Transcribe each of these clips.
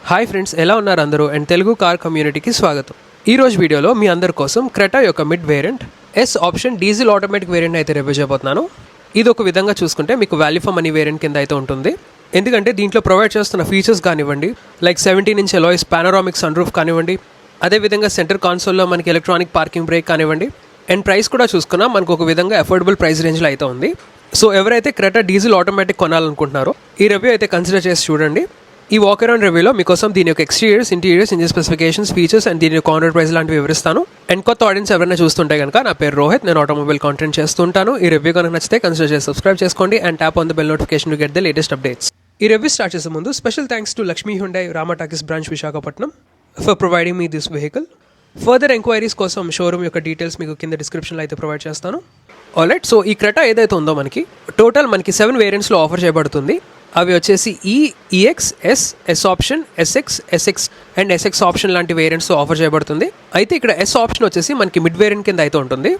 Hi friends, ఎలా ఉన్నారు అందరూ? అండ్ తెలుగు కార్ కమ్యూనిటీకి స్వాగతం. ఈ రోజు వీడియోలో మీ అందరి కోసం క్రెటా యొక్క mid variant S option diesel automatic variant అయితే రివ్యూ చేయబోతున్నాను. ఇది ఒక విధంగా చూసుకుంటే మీకు వాల్యూ ఫర్ మనీ వేరియంట్ కింద అయితే ఉంటుంది. ఎందుకంటే దీంట్లో ప్రొవైడ్ చేస్తున్న ఫీచర్స్ కానివ్వండి, like 17-inch alloys, panoramic sunroof కానివ్వండి, అదేవిధంగా సెంటర్ కాన్సోల్లో మనకి ఎలక్ట్రానిక్ పార్కింగ్ బ్రేక్ కానివ్వండి, అండ్ ప్రైస్ కూడా చూసుకున్నా మనకు ఒక విధంగా అఫోర్డబుల్ ప్రైస్ రేంజ్లో అయితే ఉంది. సో ఎవరైతే క్రెటా డీజిల్ ఆటోమేటిక్ కొనాలనుకుంటున్నారో ఈ రివ్యూ అయితే కన్సిడర్ చేసి చూడండి. ఈ వాక్ అరౌండ్ రివ్యూలో మీకోసం దీని యొక్క exteriors, interiors, engine specifications, features and దీని యొక్క ఆన్ రోడ్ ప్రైస్ లాంటివి వివరిస్తాను. అండ్ కొత్త ఆడియన్స్ ఎవరైనా చూస్తుంటే కనుక, నా పేరు రోహిత్, నేను ఆటోమొబైల్ కాంటెంట్ చేస్తుంటాను. ఈ రివ్యూ కనుక నచ్చితే కన్సిడర్ చేసి సబ్స్క్రైబ్ చేసుకోండి and tap on the bell notification to get the latest updates. ఈ రివ్యూ స్టార్ట్ చేసే ముందు special thanks to Lakshmi Hyundai Rama talkies branch Visakhapatnam for providing me this vehicle. Further enquiries కోసం షోరూమ్ యొక్క డీటెయిల్స్ మీకు కింద డిస్క్రిప్షన్లో అయితే ప్రొవైడ్ చేస్తాను. ఆల్రైట్, సో ఈ క్రెటా ఏదైతే ఉందో మనకి 7 వేరియంట్స్లో ఆఫర్ చేయబడుతుంది. అవి వచ్చేసి EX, S option, SX and SX option లాంటి వేరియంట్స్తో ఆఫర్ చేయబడుతుంది. అయితే ఇక్కడ ఎస్ ఆప్షన్ వచ్చేసి మనకి మిడ్ వేరియంట్ కింద అయితే ఉంటుంది.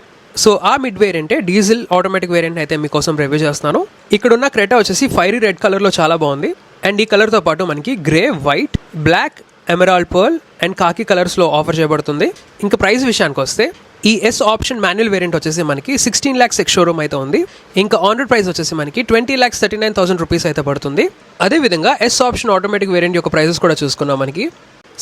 సో ఆ మిడ్ వేరియంటే డీజిల్ ఆటోమేటిక్ వేరియంట్ అయితే మీకోసం రివ్యూ చేస్తాను. ఇక్కడ ఉన్న క్రెటా వచ్చేసి ఫైరీ రెడ్ కలర్లో చాలా బాగుంది. అండ్ ఈ కలర్తో పాటు మనకి grey, white, black, emerald pearl and khaki కలర్స్లో ఆఫర్ చేయబడుతుంది. ఇంకా ప్రైస్ విషయానికి వస్తే ఈ ఎస్ ఆప్షన్ మాన్యువల్ వేరియంట్ వచ్చేసి మనకి 16 lakhs ఎక్స్ షోరూమ్ అయితే ఉంది. ఇంకా ఆన్ రోడ్ ప్రైస్ వచ్చేసి మనకి 20,39,000 రూపీస్ అయితే పడుతుంది. అదేవిధంగా ఎస్ ఆప్షన్ ఆటోమేటిక్ వేరియంట్ యొక్క ప్రైసెస్ కూడా చూసుకున్నాం, మనకి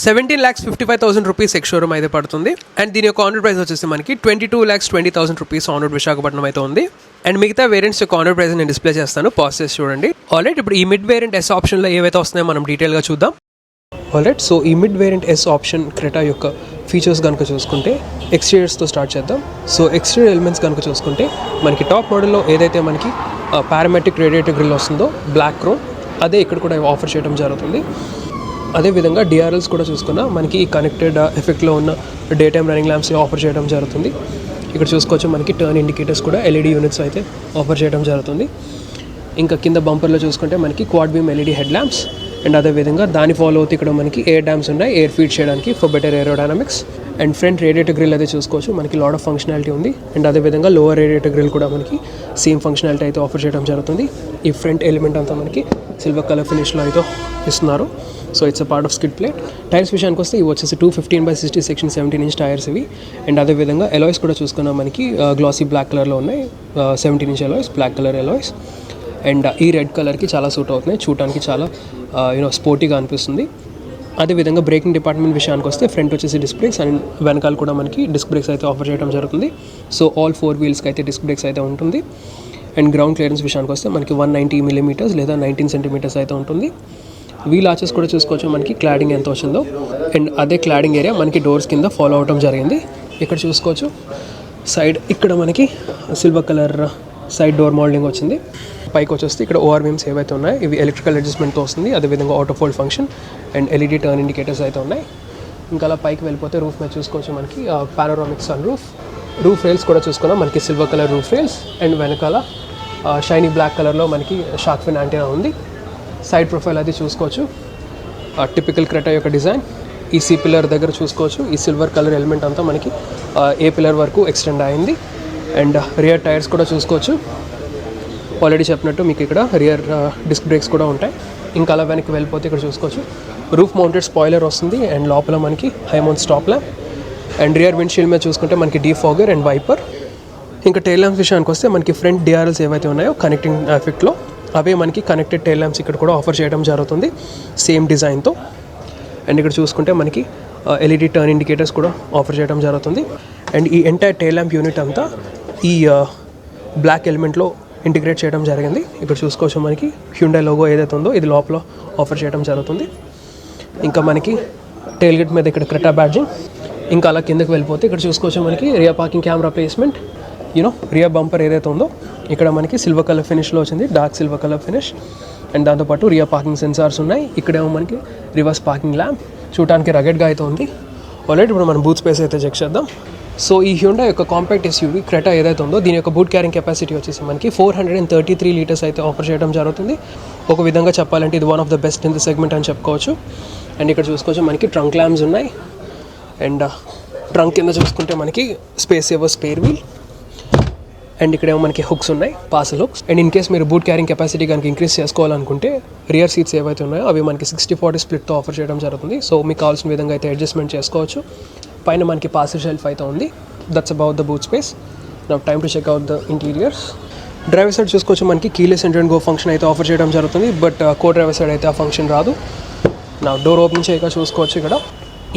17,55,000 రూపీస్ ఎక్స్ షోరూమ్ అయితే పడుతుంది. అండ్ దీని యొక్క ఆన్ రోడ్ ప్రైస్ వచ్చేసి మనకి 22,20,000 రూపీస్ ఆన్ రోడ్ విశాఖపట్నం అయితే ఉంది. అండ్ మిగతా వేరియంట్స్ యొక్క ఆన్ రోడ్ ప్రైస్ నేను డిస్ప్లే చేస్తాను, పాజ్ చేసి చూడండి. ఆల్రైట్, ఇప్పుడు ఈ మిడ్ వేరియంట్ ఎస్ ఆప్షన్లో ఏవైతే వస్తున్నాయో మనం డీటెయిల్గా చూద్దాం. ఆల్రైట్, సో ఈ mid variant S option Creta యొక్క ఫీచర్స్ కనుక చూసుకుంటే ఎక్స్టీరియర్స్తో స్టార్ట్ చేద్దాం. సో ఎక్స్టీరియర్ ఎలిమెంట్స్ కనుక చూసుకుంటే మనకి టాప్ మోడల్లో ఏదైతే మనకి పారామెట్రిక్ రేడియేటర్ గ్రిల్ వస్తుందో బ్లాక్ క్రోమ్, అదే ఇక్కడ కూడా ఆఫర్ చేయడం జరుగుతుంది. అదేవిధంగా డిఆర్ఎల్స్ కూడా చూసుకున్నా మనకి ఈ కనెక్టెడ్ ఎఫెక్ట్లో ఉన్న daytime running lamps offer చేయడం జరుగుతుంది. ఇక్కడ చూసుకోవచ్చు మనకి టర్న్ ఇండికేటర్స్ కూడా ఎల్ఈడి యూనిట్స్ అయితే ఆఫర్ చేయడం జరుగుతుంది. ఇంకా కింద బంపర్లో చూసుకుంటే మనకి quad beam LED headlamps and అదేవిధంగా దాని ఫాలో అవుతూ ఇక్కడ మనకి ఎయిర్ డ్యామ్స్ ఉన్నాయి, ఎయిర్ ఫీడ్ చేయడానికి for better aerodynamics. And front radiator grille అయితే చూసుకోవచ్చు మనకి లాట్ ఆఫ్ ఫంక్షనాలిటీ ఉంది. అండ్ అదేవిధంగా లోవర్ రేడియేటర్ గ్రిల్ కూడా మనకి సేమ్ ఫంక్షనాలిటీ అయితే ఆఫర్ చేయడం జరుగుతుంది. ఈ ఫ్రంట్ ఎలిమెంట్ అంతా మనకి సిల్వర్ కలర్ ఫినిష్లో అయితే ఇస్తున్నారు. So it's a part of skid plate. Tyres విషయానికి వస్తే ఇవి వచ్చేసి 215/60 సెక్షన్ 17-inch టైర్స్ ఇవి. అండ్ అదేవిధంగా ఎలాయ్స్ కూడా చూసుకున్నాం, మనకి గ్లాసీ బ్లాక్ కలర్లో ఉన్నాయి. 17-inch alloys, black colour alloys. And ఈ రెడ్ కలర్కి చాలా సూట్ అవుతున్నాయి, చూడటానికి చాలా స్పోర్టీగా అనిపిస్తుంది. అదేవిధంగా బ్రేకింగ్ డిపార్ట్మెంట్ విషయానికి వస్తే ఫ్రంట్ వచ్చేసి డిస్క్ బ్రేక్స్ అండ్ వెనకాల కూడా మనకి డిస్క్ బ్రేక్స్ అయితే ఆఫర్ చేయడం జరుగుతుంది. సో ఆల్ 4 వీల్స్కి అయితే డిస్క్ బ్రేక్స్ అయితే ఉంటుంది. అండ్ గ్రౌండ్ క్లియరెన్స్ విషయానికి వస్తే మనకి 190 mm లేదా 19 cm అయితే ఉంటుంది. వీల్ ఆర్చెస్ కూడా చూసుకోవచ్చు మనకి క్లాడింగ్ ఎంత వచ్చిందో. అండ్ అదే క్లాడింగ్ ఏరియా మనకి డోర్స్ కింద ఫాలో అవడం జరిగింది. ఇక్కడ చూసుకోవచ్చు సైడ్ ఇక్కడ మనకి silver colour side door moulding వచ్చింది. పైకి వచ్చేస్తే ఇక్కడ ఓఆర్ బీమ్స్ ఏవైతే ఉన్నాయో ఇవి ఎలక్ట్రికల్ అడ్జస్ట్మెంట్తో వస్తుంది. అదేవిధంగా auto fold function and LED turn indicators అయితే ఉన్నాయి. ఇంకా అలా పైకి వెళ్ళిపోతే రూఫ్ మీద చూసుకోవచ్చు మనకి పానోరామిక్ సన్ రూఫ్ రైల్స్ కూడా చూసుకున్నాం, మనకి silver colour roof rails. And వెనకాల షైనీ బ్లాక్ కలర్లో మనకి షార్క్ ఫిన్ యాంటీనా ఉంది. సైడ్ ప్రొఫైల్ అది చూసుకోవచ్చు, టిపికల్ క్రెటా యొక్క డిజైన్. ఈ సి పిల్లర్ దగ్గర చూసుకోవచ్చు ఈ సిల్వర్ కలర్ ఎలిమెంట్ అంతా మనకి ఏ పిల్లర్ వరకు ఎక్స్టెండ్ అయింది. అండ్ రియర్ టైర్స్ కూడా చూసుకోవచ్చు, ఆల్రెడీ చెప్పినట్టు మీకు ఇక్కడ రియర్ డిస్క్ బ్రేక్స్ కూడా ఉంటాయి. ఇంకా అలా వెనక్కి వెళ్ళిపోతే ఇక్కడ చూసుకోవచ్చు రూఫ్ మౌంటెడ్ స్పాయిలర్ వస్తుంది. అండ్ లోపల మనకి high mount stop lamp. And rear windshield మీద చూసుకుంటే మనకి డీఫాగర్ అండ్ వైపర్. ఇంకా టైల్ ల్యాంప్స్ విషయానికి వస్తే మనకి ఫ్రంట్ డిఆర్ఎల్స్ ఏవైతే ఉన్నాయో కనెక్టింగ్ ఎఫెక్ట్లో అవే మనకి కనెక్టెడ్ టైల్ ల్యాంప్స్ ఇక్కడ కూడా ఆఫర్ చేయడం జరుగుతుంది సేమ్ డిజైన్తో. అండ్ ఇక్కడ చూసుకుంటే మనకి ఎల్ఈడి టర్న్ ఇండికేటర్స్ కూడా ఆఫర్ చేయడం జరుగుతుంది. అండ్ ఈ ఎంటైర్ టైల్ ల్యాంప్ యూనిట్ అంతా ఈ బ్లాక్ ఎలిమెంట్లో ఇంటిగ్రేట్ చేయడం జరిగింది. ఇక్కడ చూసుకోవచ్చు మనకి హ్యుండై లోగో ఏదైతే ఉందో ఇది లోపల ఆఫర్ చేయడం జరుగుతుంది. ఇంకా మనకి టైల్ గేట్ మీద ఇక్కడ క్రెటా బ్యాడ్జింగ్. ఇంకా అలా కిందకి వెళ్ళిపోతే ఇక్కడ చూసుకోవచ్చు మనకి rear parking camera placement. Rear bumper ఏదైతే ఉందో ఇక్కడ మనకి సిల్వర్ కలర్ ఫినిష్లో వచ్చింది, dark silver colour finish. And దాంతోపాటు రియర్ పార్కింగ్ సెన్సార్స్ ఉన్నాయి. ఇక్కడేమో మనకి రివర్స్ పార్కింగ్ ల్యాంప్, చూడటానికి రగెడ్గా అయితే ఉంది. ఆల్రెడీ ఇప్పుడు మనం బూత్ స్పేస్ అయితే చెక్ చేద్దాం. సో ఈ హ్యుండా యొక్క కాంపాక్ట్ ఎస్యూవీ క్రెటా ఏదైతే ఉందో దీని యొక్క బూట్ క్యారింగ్ కెపాసిటీ వచ్చేసి మనకి 433 liters అయితే ఆఫర్ చేయడం జరుగుతుంది. ఒక విధంగా చెప్పాలంటే ఇది one of the best in the segment అని చెప్పుకోవచ్చు. అండ్ ఇక్కడ చూసుకోవచ్చు మనకి ట్రంక్ ల్యాంప్స్ ఉన్నాయి. అండ్ ట్రంక్ కింద చూసుకుంటే మనకి space saver spare wheel. And ఇక్కడేమో మనకి హుక్స్ ఉన్నాయి, parcel hooks. And in case మీరు బూట్ క్యారింగ్ కెపాసిటీ కనుక ఇంక్రీస్ చేసుకోవాలనుకుంటే రియర్ సీట్స్ ఏవైతే ఉన్నాయో అవి మనకి 60-40 స్ప్లిట్తో ఆఫర్ చేయడం జరుగుతుంది. సో మీకు కావాల్సిన విధంగా అయితే అడ్జస్ట్మెంట్ చేసుకోవచ్చు. పైన మనకి పార్సల్ షెల్ఫ్ అయితే ఉంది. That's about the boot space. Now time to check out the interiors. Driver side చూసుకోవచ్చు, మనకి keyless entry and go function అయితే ఆఫర్ చేయడం జరుగుతుంది. బట్ కో డ్రైవర్ సైడ్ అయితే ఆ ఫంక్షన్ రాదు. నా డోర్ ఓపెన్ చేయక చూసుకోవచ్చు ఇక్కడ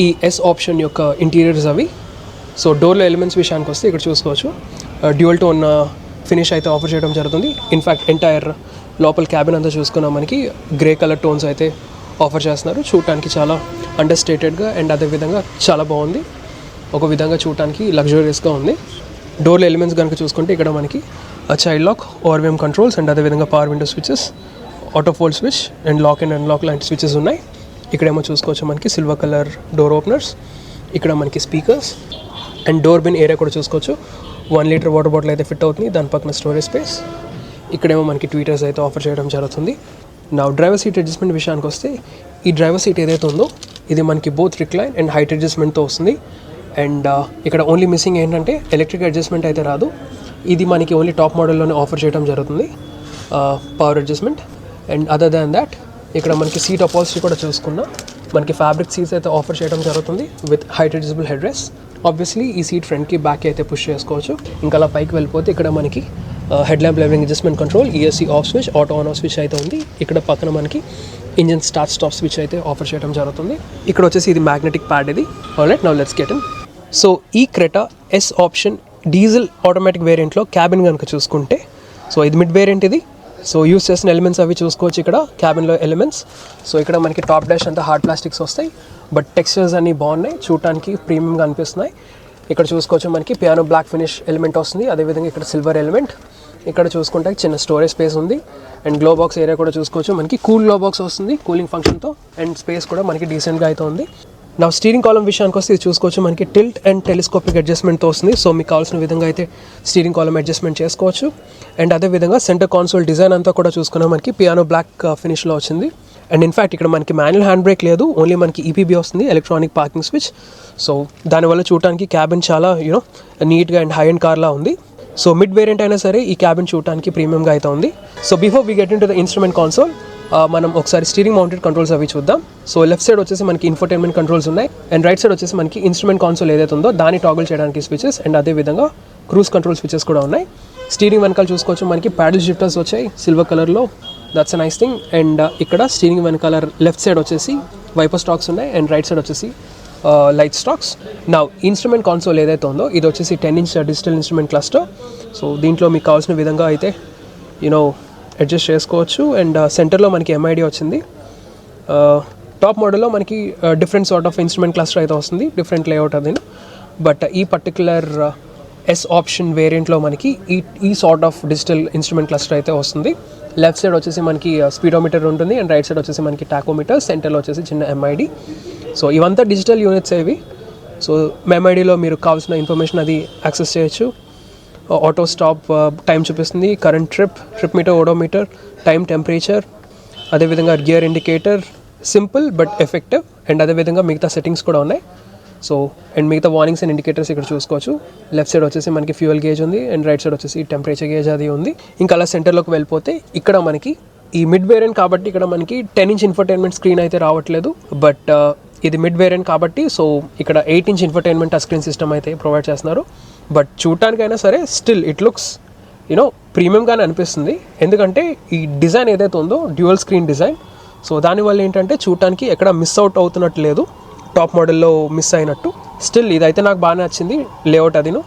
ఈ ఎస్ ఆప్షన్ యొక్క ఇంటీరియర్స్ అవి. సో డోర్లో ఎలిమెంట్స్ విషయానికి వస్తే ఇక్కడ చూసుకోవచ్చు డ్యూయల్ టోన్ ఫినిష్ అయితే ఆఫర్ చేయడం జరుగుతుంది. ఇన్ఫ్యాక్ట్ ఎంటైర్ లోపల క్యాబిన్ అంతా చూసుకున్నా మనకి గ్రే కలర్ టోన్స్ అయితే ఆఫర్ చేస్తున్నారు. చూడటానికి చాలా అండర్ స్టేటెడ్గా అండ్ అదేవిధంగా చాలా బాగుంది. ఒక విధంగా చూడటానికి లగ్జూరియస్గా ఉంది. డోర్లో ఎలిమెంట్స్ కనుక చూసుకుంటే ఇక్కడ మనకి child lock, ORVM controls and అదేవిధంగా power window switches, auto fold switch and lock and unlock లాంటి స్విచెస్ ఉన్నాయి. ఇక్కడేమో చూసుకోవచ్చు మనకి సిల్వర్ కలర్ డోర్ ఓపెనర్స్. ఇక్కడ మనకి speakers and door bin area కూడా చూసుకోవచ్చు. 1 లీటర్ వాటర్ బాటిల్ అయితే ఫిట్ అవుతుంది. దాని పక్కన స్టోరేజ్ స్పేస్. ఇక్కడేమో మనకి ట్వీటర్స్ అయితే ఆఫర్ చేయడం జరుగుతుంది. నా డ్రైవర్ సీట్ అడ్జస్ట్మెంట్ విషయానికి వస్తే ఈ డ్రైవర్ సీట్ ఏదైతే ఉందో ఇది మనకి బోత్ రిక్లైన్ అండ్ హైట్ అడ్జస్ట్మెంట్తో వస్తుంది. అండ్ ఇక్కడ ఓన్లీ మిస్సింగ్ ఏంటంటే ఎలక్ట్రిక్ అడ్జస్ట్మెంట్ అయితే రాదు. ఇది మనకి ఓన్లీ టాప్ మోడల్లోనే ఆఫర్ చేయడం జరుగుతుంది, power adjustment. And other than that ఇక్కడ మనకి సీట్ అపాల్స్ట్రీ కూడా చూసుకున్నా మనకి ఫ్యాబ్రిక్ సీట్స్ అయితే ఆఫర్ చేయడం జరుగుతుంది with height adjustable head rest. Obviously ఈ సీట్ ఫ్రంట్కి బ్యాక్కి అయితే పుష్ చేసుకోవచ్చు. ఇంకా అలా పైకి వెళ్ళిపోతే ఇక్కడ మనకి head lamp levelling adjustment control, ESC off switch, auto on off switch అయితే ఉంది. ఇక్కడ పక్కన మనకి ఇంజిన్ స్టార్ట్ స్టాప్ స్విచ్ అయితే ఆఫర్ చేయడం జరుగుతుంది. ఇక్కడ వచ్చేసి ఇది మ్యాగ్నెటిక్ ప్యాడ్ ఇది. Alright, now let's get in. So ఈ Creta S option diesel automatic వేరియంట్లో క్యాబిన్ కనుక చూసుకుంటే, సో ఇది మిడ్ వేరియంట్ ఇది. సో యూస్ చేసిన ఎలిమెంట్స్ అవి చూసుకోవచ్చు ఇక్కడ క్యాబిన్లో ఎలిమెంట్స్. సో ఇక్కడ మనకి టాప్ డాష్ అంతా హార్డ్ ప్లాస్టిక్స్ వస్తాయి, బట్ టెక్స్చర్స్ అన్నీ బాగున్నాయి, చూడటానికి ప్రీమియంగా అనిపిస్తున్నాయి. ఇక్కడ చూసుకోవచ్చు మనకి పియానో బ్లాక్ ఫినిష్ ఎలిమెంట్ వస్తుంది. అదేవిధంగా ఇక్కడ సిల్వర్ ఎలిమెంట్. ఇక్కడ చూసుకుంటే చిన్న స్టోరేజ్ స్పేస్ ఉంది. అండ్ గ్లో బాక్స్ ఏరియా కూడా చూసుకోవచ్చు, మనకి కూల్ గ్లో బాక్స్ వస్తుంది కూలింగ్ ఫంక్షన్తో. అండ్ స్పేస్ కూడా మనకి డీసెంట్గా అయితే ఉంది. నా స్టీరింగ్ కాలం విషయానికి వస్తే ఇది చూసుకోవచ్చు మనకి టిల్ట్ అండ్ టెలిస్కోపిక్ అడ్జస్ట్మెంట్తో వస్తుంది. సో మీకు కావాల్సిన విధంగా అయితే స్టీరింగ్ కాలం అడ్జస్ట్మెంట్ చేసుకోవచ్చు. అండ్ అదేవిధంగా సెంటర్ కాన్సోల్ డిజైన్ అంతా కూడా చూసుకున్నా మనకి పియానో బ్లాక్ ఫినిష్లో వచ్చింది. అండ్ ఇన్ఫ్యాక్ట్ ఇక్కడ మనకి మాన్యువల్ హ్యాండ్ బ్రేక్ లేదు, ఓన్లీ మనకి EPB వస్తుంది, ఎలక్ట్రానిక్ పార్కింగ్ స్విచ్. సో దానివల్ల చూడటానికి క్యాబిన్ చాలా నీట్గా అండ్ హై అండ్ కార్లా ఉంది. సో మిడ్ వేరియంట్ అయినా సరే ఈ క్యాబిన్ చూడటానికి ప్రీమియంగా అయితే ఉంది. So before we get in to the instrument console మనం ఒకసారి స్టీరింగ్ మౌంటెడ్ కంట్రోల్స్ అవి చూద్దాం. సో లెఫ్ట్ సైడ్ వచ్చేసి మనకి ఇన్ఫోటైన్మెంట్ కంట్రోల్స్ ఉన్నాయి. అండ్ రైట్ సైడ్ వచ్చేసి మనకి ఇన్స్ట్రుమెంట్ కాన్సోల్ ఏదైతే ఉందో దాన్ని టాగుల్ చేయడానికి స్విచెస్ అండ్ అదేవిధంగా క్రూజ్ కంట్రోల్ స్విచెస్ కూడా ఉన్నాయి. స్టీరింగ్ వెనకాల చూసుకోవచ్చు మనకి ప్యాడిల్ షిఫ్టర్స్ వచ్చాయి సిల్వర్ కలర్లో. That's a nice thing. And ఇక్కడ స్టీరింగ్ వెనకాల లెఫ్ట్ సైడ్ వచ్చేసి వైపర్ స్టాక్స్ ఉన్నాయి అండ్ రైట్ సైడ్ వచ్చేసి లైట్ స్టాక్స్. నా ఇన్స్ట్రుమెంట్ కాన్సోల్ ఏదైతే ఉందో ఇది వచ్చేసి 10-inch digital instrument cluster. So దీంట్లో మీకు కావాల్సిన విధంగా అయితే అడ్జస్ట్ చేసుకోవచ్చు. అండ్ సెంటర్లో మనకి MID వచ్చింది. టాప్ మోడల్లో మనకి different sort of instrument cluster అయితే వస్తుంది, డిఫరెంట్ లేఅవుట్ అది. బట్ ఈ పర్టికులర్ ఎస్ ఆప్షన్ వేరియంట్లో మనకి ఈ sort of digital instrument cluster అయితే వస్తుంది. లెఫ్ట్ సైడ్ వచ్చేసి మనకి స్పీడోమీటర్ ఉంటుంది అండ్ రైట్ సైడ్ వచ్చేసి మనకి టాకోమీటర్, సెంటర్లో వచ్చేసి చిన్న MID. సో ఇవంతా డిజిటల్ యూనిట్స్ ఇవి. సో MIDలో మీరు కావాల్సిన ఇన్ఫర్మేషన్ అది యాక్సెస్ చేయొచ్చు. ఆటో స్టాప్ టైం చూపిస్తుంది, current trip meter, odometer, time, temperature, అదేవిధంగా gear indicator, simple but effective. And అదేవిధంగా మిగతా సెట్టింగ్స్ కూడా ఉన్నాయి. సో అండ్ మిగతా వార్నింగ్స్ అండ్ ఇండికేటర్స్ ఇక్కడ చూసుకోవచ్చు. లెఫ్ట్ సైడ్ వచ్చేసి మనకి ఫ్యూయల్ గేజ్ ఉంది అండ్ రైట్ సైడ్ వచ్చేసి టెంపరేచర్ గేజ్ అది ఉంది. ఇంకా అలా సెంటర్లోకి వెళ్ళిపోతే ఇక్కడ మనకి ఈ మిడ్ వేరియంట్ కాబట్టి ఇక్కడ మనకి 10-inch ఇన్ఫర్టైన్మెంట్ స్క్రీన్ అయితే రావట్లేదు. బట్ ఇది మిడ్ వేరియంట్ కాబట్టి సో ఇక్కడ 8-inch infotainment touch screen system అయితే ప్రొవైడ్ చేస్తున్నారు. బట్ చూడటానికైనా సరే స్టిల్ ఇట్ లుక్స్ ప్రీమియంగానే అనిపిస్తుంది. ఎందుకంటే ఈ డిజైన్ ఏదైతే ఉందో డ్యూయల్ స్క్రీన్ డిజైన్. సో దానివల్ల ఏంటంటే చూడటానికి ఎక్కడ మిస్ అవుట్ అవుతున్నట్టు లేదు, టాప్ మోడల్లో మిస్ అయినట్టు. స్టిల్ ఇదైతే నాకు బాగా నచ్చింది. లేఅవుట్ అదిను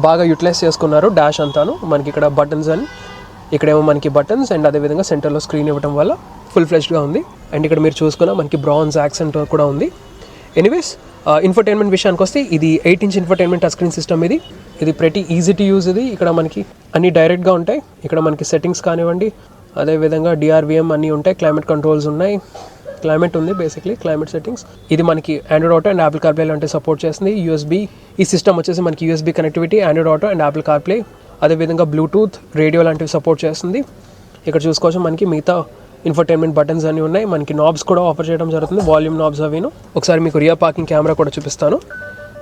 బాగా యూటిలైజ్ చేసుకున్నారు. డాష్ అంతాను మనకి ఇక్కడ బటన్స్ అని, ఇక్కడేమో మనకి బటన్స్ అండ్ అదేవిధంగా సెంటర్లో స్క్రీన్ ఇవ్వడం వల్ల ఫుల్ ఫ్లెజ్డ్గా ఉంది. అండ్ ఇక్కడ మీరు చూసుకున్నా మనకి బ్రాంజ్ యాక్సెంట్ కూడా ఉంది. ఎనీవేస్ ఇన్ఫర్టైన్మెంట్ విషయానికి వస్తే ఇది 8-inch infotainment touch screen system. ఇది ప్రతి ఈజీ టు యూజ్. ఇది ఇక్కడ మనకి అన్ని డైరెక్ట్గా ఉంటాయి. ఇక్కడ మనకి సెట్టింగ్స్ కానివ్వండి, అదేవిధంగా DRVM అన్నీ ఉంటాయి, క్లైమేట్ కంట్రోల్స్ ఉన్నాయి, క్లైమేట్ ఉంది, బేసిక్లీ క్లైమేట్ సెట్టింగ్స్. ఇది మనకి Android auto and Apple CarPlay లాంటి సపోర్ట్ చేస్తుంది. USB ఈ సిస్టమ్ వచ్చేసి మనకి USB connectivity, Android auto and Apple CarPlay, అదేవిధంగా బ్లూటూత్, రేడియో లాంటివి సపోర్ట్ చేస్తుంది. ఇక్కడ చూసుకోవచ్చు మనకి మిగతా ఇన్ఫర్టైన్మెంట్ బటన్స్ అన్నీ ఉన్నాయి. మనకి నాబ్స్ కూడా ఆఫర్ చేయడం జరుగుతుంది, వాల్యూమ్ నాబ్స్ అవిను. ఒకసారి మీకు రియర్ పార్కింగ్ కెమెరా కూడా చూపిస్తాను.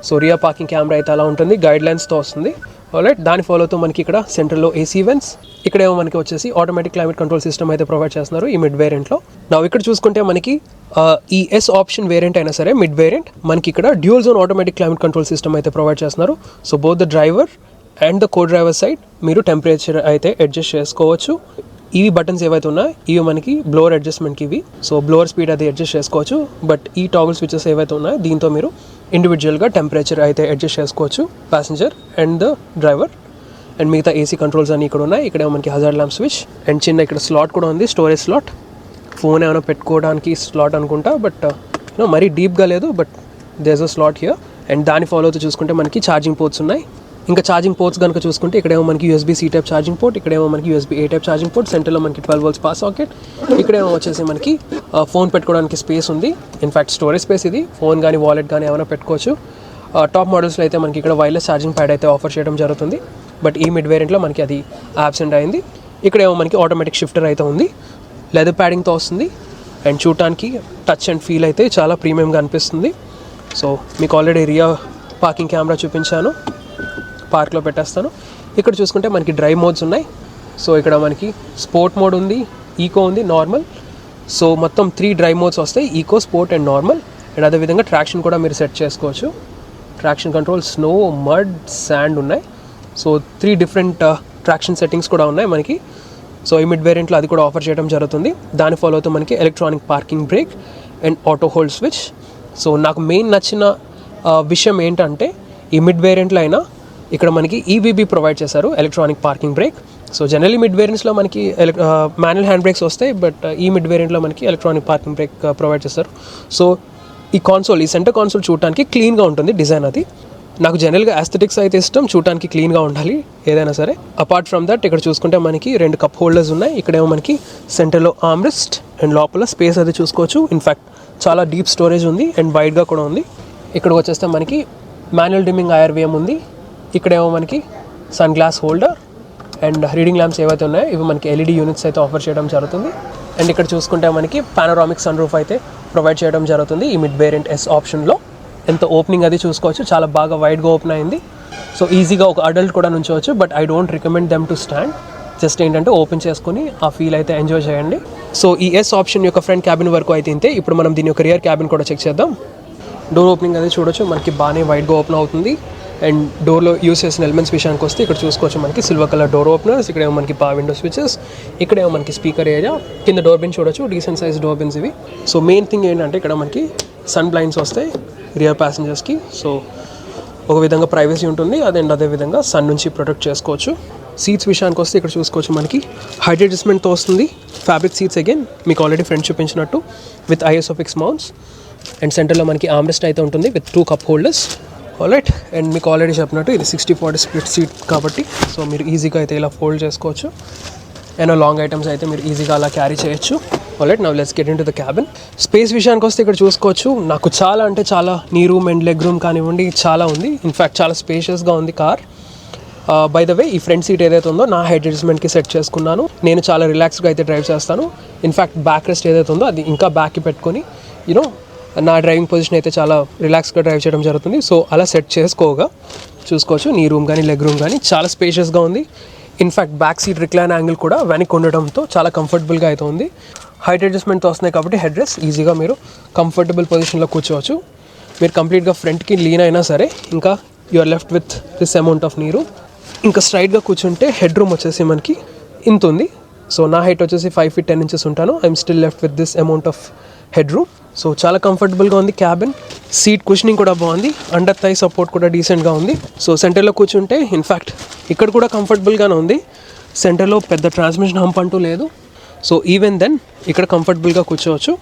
సో రియర్ పార్కింగ్ కెమెరా అయితే అలా ఉంటుంది, గైడ్ లైన్స్తో వస్తుంది. ఆల్రైట్. దాని ఫాలోతో మనకి ఇక్కడ సెంటర్లో ఏసీ వెంట్స్, ఇక్కడేమో మనకి వచ్చేసి ఆటోమేటిక్ క్లైమేట్ కంట్రోల్ సిస్టమ్ అయితే ప్రొవైడ్ చేస్తున్నారు ఈ మిడ్ వేరియంట్లో. నా ఇక్కడ చూసుకుంటే మనకి ఈ ఎస్ ఆప్షన్ వేరియంట్ అయినా సరే మిడ్ వేరియంట్ మనకి ఇక్కడ dual zone automatic climate control system అయితే ప్రొవైడ్ చేస్తున్నారు. So both the driver and the co driver side మీరు టెంపరేచర్ అయితే అడ్జస్ట్ చేసుకోవచ్చు. ఇవి బటన్స్ ఏవైతే ఉన్నాయో ఇవి మనకి బ్లోవర్ అడ్జస్ట్మెంట్కి ఇవి. సో బ్లోవర్ స్పీడ్ అది అడ్జస్ట్ చేసుకోవచ్చు. బట్ ఈ టాగుల్ స్విచెస్ ఏవైతే ఉన్నాయో దీంతో మీరు ఇండివిజువల్గా టెంపరేచర్ అయితే అడ్జస్ట్ చేసుకోవచ్చు passenger and the driver. And మిగతా ఏసీ కంట్రోల్స్ అన్నీ ఇక్కడ ఉన్నాయి. ఇక్కడ మనకి హజార్డ్ ల్యాంప్ స్విచ్ అండ్ చిన్న ఇక్కడ స్లాట్ కూడా ఉంది, స్టోరేజ్ స్లాట్. ఫోన్ ఏమైనా పెట్టుకోవడానికి స్లాట్ అనుకుంటా, బట్ మరీ డీప్గా లేదు, but there is a slot here. And దాని ఫాలో అవుతూ చూసుకుంటే మనకి ఛార్జింగ్ పోర్ట్స్ ఉన్నాయి. ఇంకా ఛార్జింగ్ పోర్ట్స్ కనుక చూసుకుంటే ఇక్కడేమో మనకి USB C type charging port, ఇక్కడేమో మనకి USB A type charging port, సెంటర్లో మనకి 12 volts పాస్ సాకెట్. ఇక్కడేమో వచ్చేసి మనకి ఫోన్ పెట్టుకోవడానికి స్పేస్ ఉంది. ఇన్ఫ్యాక్ట్ స్టోరేజ్ స్పేస్ ఇది, ఫోన్ కానీ వాలెట్ కానీ ఏమైనా పెట్టుకోవచ్చు. టాప్ మోడల్స్లో అయితే మనకి ఇక్కడ వైర్లెస్ ఛార్జింగ్ ప్యాడ్ అయితే ఆఫర్ చేయడం జరుగుతుంది. బట్ ఈ మిడ్ వేరియంట్లో మనకి అది యాబ్సెంట్ అయింది. ఇక్కడేమో మనకి ఆటోమేటిక్ షిఫ్టర్ అయితే ఉంది, లెదర్ ప్యాడింగ్తో వస్తుంది. అండ్ చూడటానికి టచ్ అండ్ ఫీల్ అయితే చాలా ప్రీమియంగా అనిపిస్తుంది. సో మీకు ఆల్రెడీ రియర్ పార్కింగ్ కెమెరా చూపించాను, పార్క్లో పెట్టేస్తాను. ఇక్కడ చూసుకుంటే మనకి డ్రైవ్ మోడ్స్ ఉన్నాయి. సో ఇక్కడ మనకి స్పోర్ట్ మోడ్ ఉంది, ఈకో ఉంది, నార్మల్. సో మొత్తం 3 డ్రైవ్ మోడ్స్ వస్తాయి, eco, sport and normal. And అదేవిధంగా ట్రాక్షన్ కూడా మీరు సెట్ చేసుకోవచ్చు. Traction control, snow, mud, sand ఉన్నాయి. సో 3 డిఫరెంట్ ట్రాక్షన్ సెట్టింగ్స్ కూడా ఉన్నాయి మనకి. సో ఈ మిడ్ వేరియంట్లో అది కూడా ఆఫర్ చేయడం జరుగుతుంది. దాని ఫాలో అవుతూ మనకి electronic parking break and auto hold switch. So నాకు మెయిన్ నచ్చిన విషయం ఏంటంటే ఈ మిడ్ వేరియంట్లో అయినా ఇక్కడ మనకి EBB ప్రొవైడ్ చేశారు, electronic parking brake. So generally mid వేరియంట్స్లో మనకి మాన్యువల్ హ్యాండ్ బ్రేక్స్ వస్తాయి, బట్ ఈ మిడ్ వేరియంట్లో మనకి ఎలక్ట్రానిక్ పార్కింగ్ బ్రేక్ ప్రొవైడ్ చేస్తారు. సో ఈ కాన్సోల్, ఈ సెంటర్ కాన్సోల్ చూడటానికి క్లీన్గా ఉంటుంది డిజైన్. అది నాకు జనరల్గా ఆస్థెటిక్స్ అయితే ఇష్టం, చూడటానికి క్లీన్గా ఉండాలి ఏదైనా సరే. అపార్ట్ ఫ్రమ్ దట్ ఇక్కడ చూసుకుంటే మనకి 2 కప్ హోల్డర్స్ ఉన్నాయి. ఇక్కడేమో మనకి సెంటర్లో ఆర్మ్రెస్ట్ అండ్ లోపల స్పేస్ అది చూసుకోవచ్చు. ఇన్ఫ్యాక్ట్ చాలా డీప్ స్టోరేజ్ ఉంది అండ్ వైడ్గా కూడా ఉంది. ఇక్కడికి వచ్చేస్తే మనకి మాన్యువల్ డిమ్మింగ్ IRVM ఉంది. ఇక్కడేమో మనకి sun glass holder and reading lamps ఏవైతే ఉన్నాయో ఇవి మనకి LED యూనిట్స్ అయితే ఆఫర్ చేయడం జరుగుతుంది. అండ్ ఇక్కడ చూసుకుంటే మనకి పానరామిక్ సన్ రూఫ్ అయితే ప్రొవైడ్ చేయడం జరుగుతుంది ఈ మిడ్ వేరియంట్ S ఆప్షన్లో. ఎంత ఓపెనింగ్ అది చూసుకోవచ్చు, చాలా బాగా వైడ్గా ఓపెన్ అయింది. సో ఈజీగా ఒక అడల్ట్ కూడా నుంచోవచ్చు, but I don't recommend them to stand. Just ఏంటంటే ఓపెన్ చేసుకుని ఆ ఫీల్ అయితే ఎంజాయ్ చేయండి. సో ఈ S ఆప్షన్ యొక్క ఫ్రంట్ క్యాబిన్ వరకు అయితే ఇంతే. ఇప్పుడు మనం దీని యొక్క రియర్ క్యాబిన్ కూడా చెక్ చేద్దాం. డోర్ ఓపెనింగ్ అది చూడొచ్చు, మనకి బాగానే వైడ్గా ఓపెన్ అవుతుంది. అండ్ డోర్లో యూస్ చేసిన ఎలిమెంట్స్ విషయానికి వస్తే ఇక్కడ చూసుకోవచ్చు మనకి సిల్వర్ కలర్ డోర్ ఓపెనర్స్, ఇక్కడేమో మనకి పవర్ విండో స్విచెస్, ఇక్కడేమో మనకి స్పీకర్ ఏరియా, కింద డోర్ బిన్ చూడొచ్చు, డీసెంట్ సైజ్ డోర్ బిన్స్ ఇవి. సో మెయిన్ థింగ్ ఏంటంటే ఇక్కడ మనకి సన్ బ్లైండ్స్ వస్తాయి రియర్ ప్యాసింజర్స్కి. సో ఒక విధంగా ప్రైవసీ ఉంటుంది, అదే విధంగా సన్ నుంచి ప్రొటెక్ట్ చేసుకోవచ్చు. సీట్స్ విషయానికి వస్తే ఇక్కడ చూసుకోవచ్చు మనకి హైట్ అడ్జస్ట్మెంట్తో వస్తుంది. ఫ్యాబ్రిక్ సీట్స్ అగైన్ మీకు ఆల్రెడీ ఫ్రంట్ చూపించినట్టు విత్ ISOFIX మౌంట్స్. అండ్ సెంటర్లో మనకి ఆర్మ్రెస్ట్ అయితే ఉంటుంది with 2 cup holders. Alright. And మీకు ఆల్రెడీ చెప్పినట్టు ఇది 60-40 స్ప్లిట్ సీట్ కాబట్టి సో మీరు ఈజీగా అయితే ఇలా ఫోల్డ్ చేసుకోవచ్చు. అండ్ లాంగ్ ఐటమ్స్ అయితే మీరు ఈజీగా అలా క్యారీ చేయొచ్చు. Alright, now let's get in to the cabin. Space విషయానికి వస్తే ఇక్కడ చూసుకోవచ్చు నాకు చాలా అంటే చాలా నీ రూమ్ అండ్ లెగ్ రూమ్ కానివ్వండి చాలా ఉంది. ఇన్ఫ్యాక్ట్ చాలా స్పేషియస్గా ఉంది కార్. బై ద వే ఈ ఫ్రంట్ సీట్ ఏదైతే ఉందో నా హైట్ అడ్జస్ట్మెంట్కి సెట్ చేసుకున్నాను. నేను చాలా రిలాక్స్గా అయితే డ్రైవ్ చేస్తాను. ఇన్ఫ్యాక్ట్ బ్యాక్ రెస్ట్ ఏదైతే ఉందో అది ఇంకా బ్యాక్కి పెట్టుకొని నా డ్రైవింగ్ పొజిషన్ అయితే చాలా రిలాక్స్గా డ్రైవ్ చేయడం జరుగుతుంది. సో అలా సెట్ చేసుకోగా చూసుకోవచ్చు నీ రూమ్ కానీ లెగ్ రూమ్ కానీ చాలా స్పేషియస్గా ఉంది. In fact back seat recline angle కూడా వెనక్కి ఉండడంతో చాలా కంఫర్టబుల్గా అయితే ఉంది. హైట్ అడ్జస్ట్మెంట్తో వస్తున్నాయి కాబట్టి హెడ్ రెస్ట్ ఈజీగా మీరు కంఫర్టబుల్ పొజిషన్లో కూర్చోవచ్చు. మీరు కంప్లీట్గా ఫ్రంట్కి లీన్ అయినా సరే ఇంకా you are left with this amount of knee room. ఇంకా స్ట్రైట్గా కూర్చుంటే హెడ్ రూమ్ వచ్చేసి మనకి ఇంత ఉంది. సో నా హైట్ వచ్చేసి 5 feet 10 inches ఉంటాను. I'm still left with this amount of head room. So చాలా కంఫర్టబుల్గా ఉంది క్యాబిన్. సీట్ కుషనింగ్ కూడా బాగుంది, అండర్ థై సపోర్ట్ కూడా డీసెంట్గా ఉంది. సో సెంటర్లో కూర్చుంటే ఇన్ఫ్యాక్ట్ ఇక్కడ కూడా కంఫర్టబుల్గానే ఉంది. సెంటర్లో పెద్ద ట్రాన్స్మిషన్ హంప్ అంటూ లేదు. సో ఈవెన్ దెన్ ఇక్కడ కంఫర్టబుల్గా కూర్చోవచ్చు.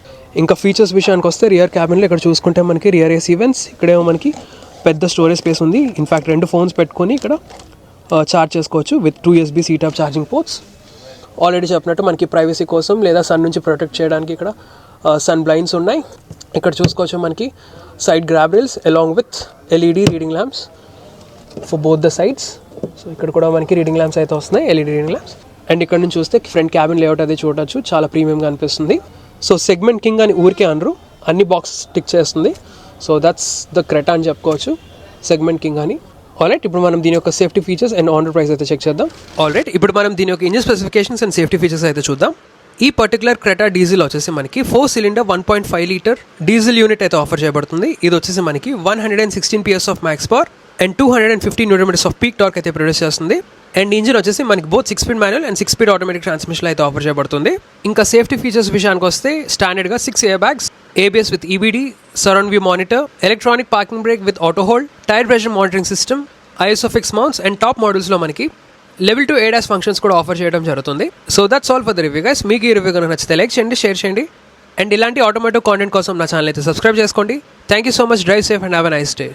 ఇంకా ఫీచర్స్ విషయానికి వస్తే రియర్ క్యాబిన్లో ఇక్కడ చూసుకుంటే మనకి రియర్ AC వెంట్స్, ఇక్కడేమో మనకి పెద్ద స్టోరేజ్ స్పేస్ ఉంది. ఇన్ఫ్యాక్ట్ 2 phones పెట్టుకొని ఇక్కడ ఛార్జ్ చేసుకోవచ్చు with 2 USB C type charging ports. Already చెప్పినట్టు మనకి ప్రైవసీ కోసం లేదా సన్ నుంచి ప్రొటెక్ట్ చేయడానికి ఇక్కడ సన్ బ్లైండ్స్ ఉన్నాయి. ఇక్కడ చూసుకోవచ్చు మనకి side grab rails along with LED reading lamps for both the sides. So ఇక్కడ కూడా మనకి రీడింగ్ ల్యాంప్స్ అయితే వస్తున్నాయి, LED రీడింగ్ ల్యాంప్స్. అండ్ ఇక్కడ నుంచి చూస్తే ఫ్రంట్ క్యాబిన్ లేఅవుట్ అది చూడొచ్చు, చాలా ప్రీమియంగా అనిపిస్తుంది. సో సెగ్మెంట్ కింగ్ అని ఊరికే అనరు, అన్ని బాక్సెస్ టిక్ చేస్తుంది. సో దట్స్ ద క్రెటా అని చెప్పుకోవచ్చు, సెగ్మెంట్ కింగ్ అని. ఆల్రైట్, ఇప్పుడు మనం దీని యొక్క safety features and on road price అయితే చెక్ చేద్దాం. ఆల్రైట్, ఇప్పుడు మనం దీని యొక్క engine specifications and safety features అయితే చూద్దాం. ఈ పర్టికులర్ క్రెటా డీజిల్ వచ్చేసి మనకి 4 సిలిండర్ 1.5 లీటర్ డీజిల్ యూనిట్ అయితే ఆఫర్ చేయబడుతుంది. ఇది వచ్చేసి మనకి 116 PS of maths power and 250 Nm off peak torque అయితే ప్రొడ్యూస్ చేస్తుంది. అండ్ ఇంజిన్ వచ్చేసి మనకి both 6-speed manual and 6-speed automatic transmission అయితే ఆఫర్ చేయబడుతుంది. ఇంకా సేఫ్టీ ఫీచర్స్ విషయానికి వస్తే స్టాండర్డ్గా 6 air bags, ABS with EBD, surround view monitor, electronic parking brake with auto hold, tyre pressure monitoring system, ISOFIX mounts and top మోడల్స్లో మనకి level 2 ADAS functions కూడా offer చేయడం జరుగుతుంది. So that's all for the review guys. మీకు ఈ review కనుక నచ్చితే like చేయండి, షేర్ చేయండి అండ్ ఇలాంటి ఆటోమేటిక్ కాంటెంట్ కోసం నా ఛానల్ అయితే సబ్స్క్రైబ్ చేసుకోండి. Thank you so much. Drive safe and have a nice day.